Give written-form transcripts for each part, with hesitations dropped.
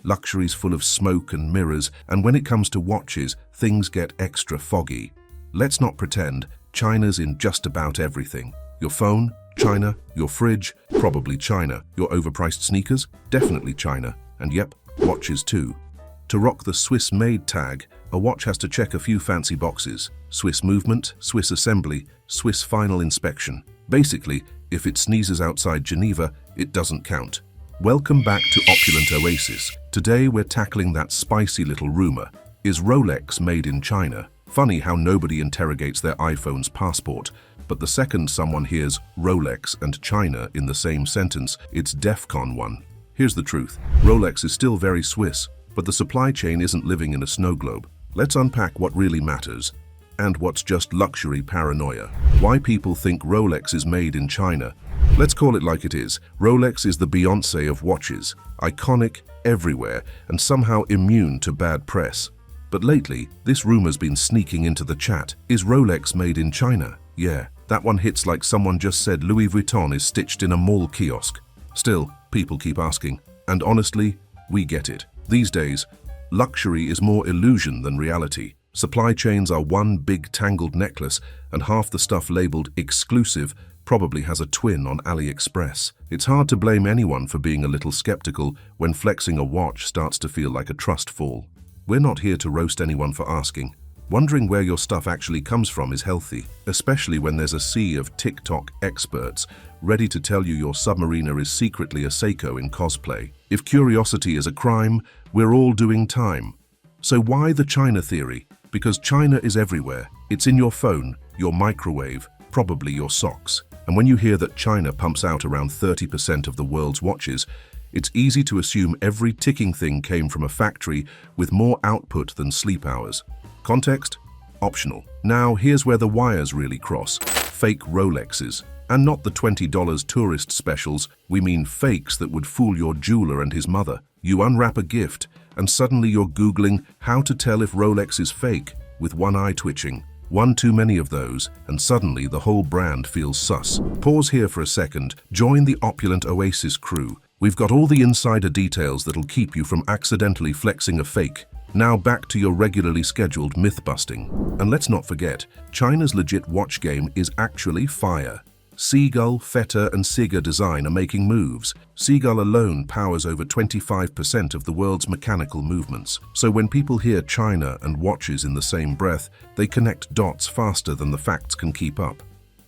luxury's full of smoke and mirrors, and when it comes to watches, things get extra foggy. Let's not pretend, China's in just about everything. Your phone? China. Your fridge? Probably China. Your overpriced sneakers? Definitely China. And yep, watches too. To rock the Swiss-made tag, a watch has to check a few fancy boxes. Swiss movement, Swiss assembly, Swiss final inspection. Basically, if it sneezes outside Geneva, it doesn't count. Welcome back to Opulent Oasis. Today we're tackling that spicy little rumor. Is Rolex made in China? Funny how nobody interrogates their iPhone's passport, but the second someone hears Rolex and China in the same sentence, it's DEFCON 1. Here's the truth. Rolex is still very Swiss, but the supply chain isn't living in a snow globe. Let's unpack what really matters and what's just luxury paranoia. Why people think Rolex is made in China. Let's call it like it is. Rolex is the Beyoncé of watches, iconic everywhere and somehow immune to bad press. But lately, this rumor's been sneaking into the chat. Is Rolex made in China? Yeah, that one hits like someone just said Louis Vuitton is stitched in a mall kiosk. Still, people keep asking, and honestly, we get it. These days, luxury is more illusion than reality. Supply chains are one big tangled necklace, and half the stuff labeled exclusive probably has a twin on AliExpress. It's hard to blame anyone for being a little skeptical when flexing a watch starts to feel like a trust fall. We're not here to roast anyone for asking. Wondering where your stuff actually comes from is healthy, especially when there's a sea of TikTok experts ready to tell you your Submariner is secretly a Seiko in cosplay. If curiosity is a crime, we're all doing time. So why the China theory? Because China is everywhere. It's in your phone, your microwave, probably your socks. And when you hear that China pumps out around 30% of the world's watches, it's easy to assume every ticking thing came from a factory with more output than sleep hours. Context? Optional. Now here's where the wires really cross. Fake Rolexes. And not the $20 tourist specials, we mean fakes that would fool your jeweler and his mother. You unwrap a gift, and suddenly you're Googling how to tell if Rolex is fake, with one eye twitching. One too many of those, and suddenly the whole brand feels sus. Pause here for a second, join the Opulent Oasis crew. We've got all the insider details that'll keep you from accidentally flexing a fake. Now back to your regularly scheduled myth-busting. And let's not forget, China's legit watch game is actually fire. Seagull, Feta and Siga Design are making moves. Seagull alone powers over 25% of the world's mechanical movements. So when people hear China and watches in the same breath, they connect dots faster than the facts can keep up.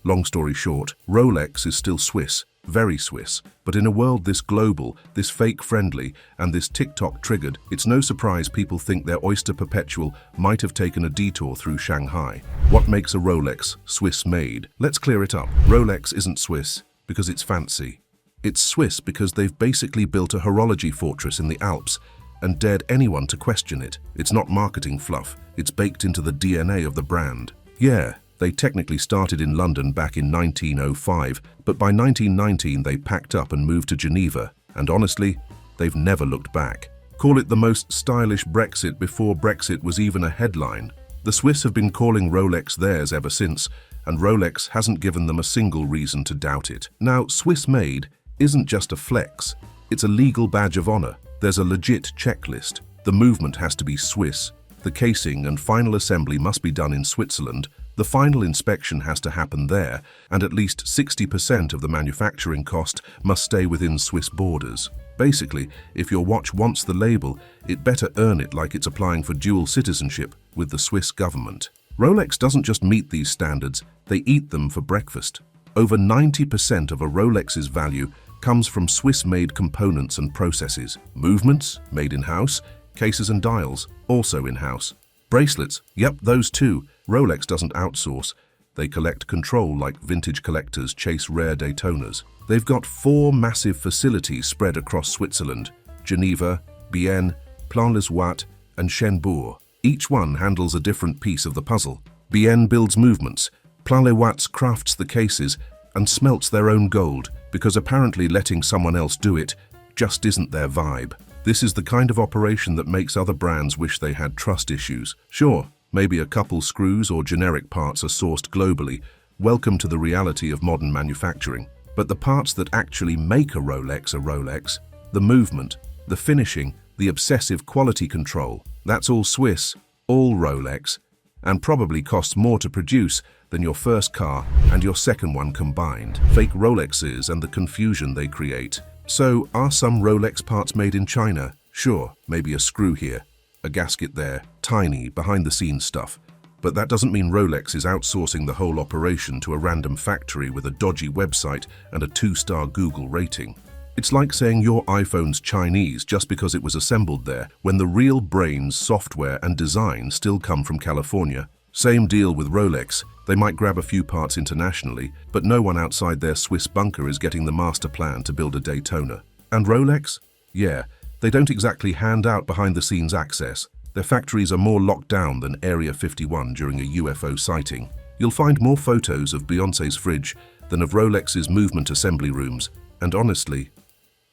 Long story short, Rolex is still Swiss, very Swiss, but in a world this global, this fake-friendly, and this TikTok-triggered, it's no surprise people think their Oyster Perpetual might have taken a detour through Shanghai. What makes a Rolex Swiss-made? Let's clear it up. Rolex isn't Swiss because it's fancy. It's Swiss because they've basically built a horology fortress in the Alps and dared anyone to question it. It's not marketing fluff, it's baked into the DNA of the brand. Yeah, they technically started in London back in 1905, but by 1919 they packed up and moved to Geneva, and honestly, they've never looked back. Call it the most stylish Brexit before Brexit was even a headline. The Swiss have been calling Rolex theirs ever since, and Rolex hasn't given them a single reason to doubt it. Now, Swiss-made isn't just a flex, it's a legal badge of honor. There's a legit checklist. The movement has to be Swiss. The casing and final assembly must be done in Switzerland. The final inspection has to happen there, and at least 60% of the manufacturing cost must stay within Swiss borders. Basically, if your watch wants the label, it better earn it like it's applying for dual citizenship with the Swiss government. Rolex doesn't just meet these standards, they eat them for breakfast. Over 90% of a Rolex's value comes from Swiss-made components and processes. Movements, made in-house, cases and dials, also in-house. Bracelets, yep, those too. Rolex doesn't outsource. They collect control like vintage collectors chase rare Daytonas. They've got 4 massive facilities spread across Switzerland: Geneva, Bienne, Plan-les-Ouates, and Cherbourg. Each one handles a different piece of the puzzle. Bienne builds movements, Plan-les-Ouates crafts the cases, and smelts their own gold, because apparently letting someone else do it just isn't their vibe. This is the kind of operation that makes other brands wish they had trust issues. Sure, maybe a couple screws or generic parts are sourced globally. Welcome to the reality of modern manufacturing. But the parts that actually make a Rolex, the movement, the finishing, the obsessive quality control. That's all Swiss, all Rolex, and probably costs more to produce than your first car and your second one combined. Fake Rolexes and the confusion they create. So, are some Rolex parts made in China? Sure, maybe a screw here, a gasket there, tiny, behind-the-scenes stuff. But that doesn't mean Rolex is outsourcing the whole operation to a random factory with a dodgy website and a 2-star Google rating. It's like saying your iPhone's Chinese just because it was assembled there, when the real brains, software, and design still come from California. Same deal with Rolex. They might grab a few parts internationally, but no one outside their Swiss bunker is getting the master plan to build a Daytona. And Rolex? Yeah, they don't exactly hand out behind-the-scenes access. Their factories are more locked down than Area 51 during a UFO sighting. You'll find more photos of Beyoncé's fridge than of Rolex's movement assembly rooms, and honestly,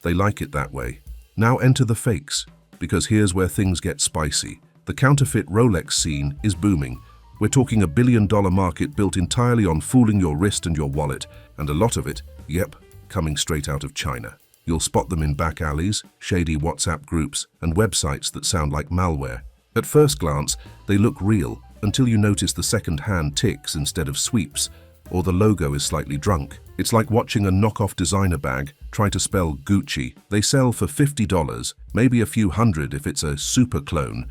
they like it that way. Now enter the fakes, because here's where things get spicy. The counterfeit Rolex scene is booming. We're talking $1 billion market built entirely on fooling your wrist and your wallet, and a lot of it, yep, coming straight out of China. You'll spot them in back alleys, shady WhatsApp groups, and websites that sound like malware. At first glance, they look real, until you notice the second-hand ticks instead of sweeps, or the logo is slightly drunk. It's like watching a knockoff designer bag try to spell Gucci. They sell for $50, maybe a few hundred if it's a super clone,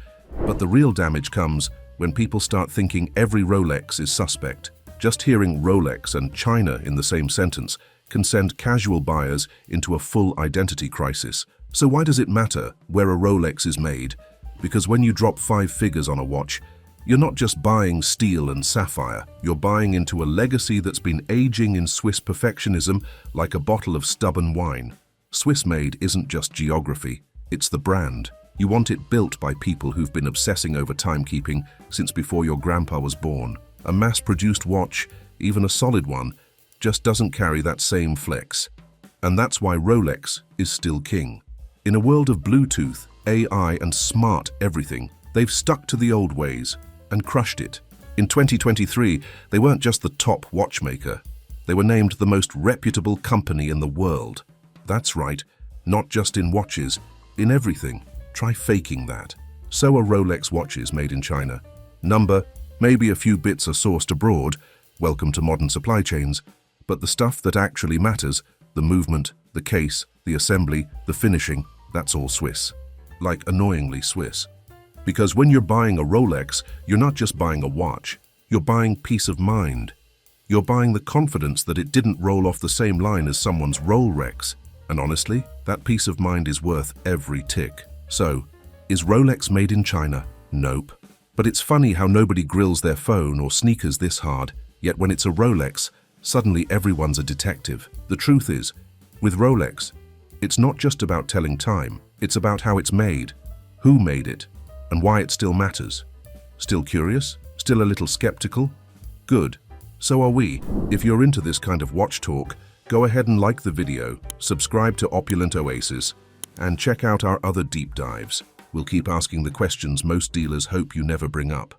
but the real damage comes when people start thinking every Rolex is suspect. Just hearing Rolex and China in the same sentence can send casual buyers into a full identity crisis. So why does it matter where a Rolex is made? Because when you drop 5 figures on a watch, you're not just buying steel and sapphire, you're buying into a legacy that's been aging in Swiss perfectionism like a bottle of stubborn wine. Swiss-made isn't just geography, it's the brand. You want it built by people who've been obsessing over timekeeping since before your grandpa was born. A mass-produced watch, even a solid one, just doesn't carry that same flex. And that's why Rolex is still king. In a world of Bluetooth, AI, and smart everything, they've stuck to the old ways and crushed it. In 2023, they weren't just the top watchmaker. They were named the most reputable company in the world. That's right, not just in watches, in everything. Try faking that. So are Rolex watches made in China. Number, maybe a few bits are sourced abroad, welcome to modern supply chains, but the stuff that actually matters, the movement, the case, the assembly, the finishing, that's all Swiss. Like annoyingly Swiss. Because when you're buying a Rolex, you're not just buying a watch, you're buying peace of mind. You're buying the confidence that it didn't roll off the same line as someone's Rolex. And honestly, that peace of mind is worth every tick. So, is Rolex made in China? Nope. But it's funny how nobody grills their phone or sneakers this hard, yet when it's a Rolex, suddenly everyone's a detective. The truth is, with Rolex, it's not just about telling time, it's about how it's made, who made it, and why it still matters. Still curious? Still a little skeptical? Good. So are we. If you're into this kind of watch talk, go ahead and like the video, subscribe to Opulent Oasis, and check out our other deep dives. We'll keep asking the questions most dealers hope you never bring up.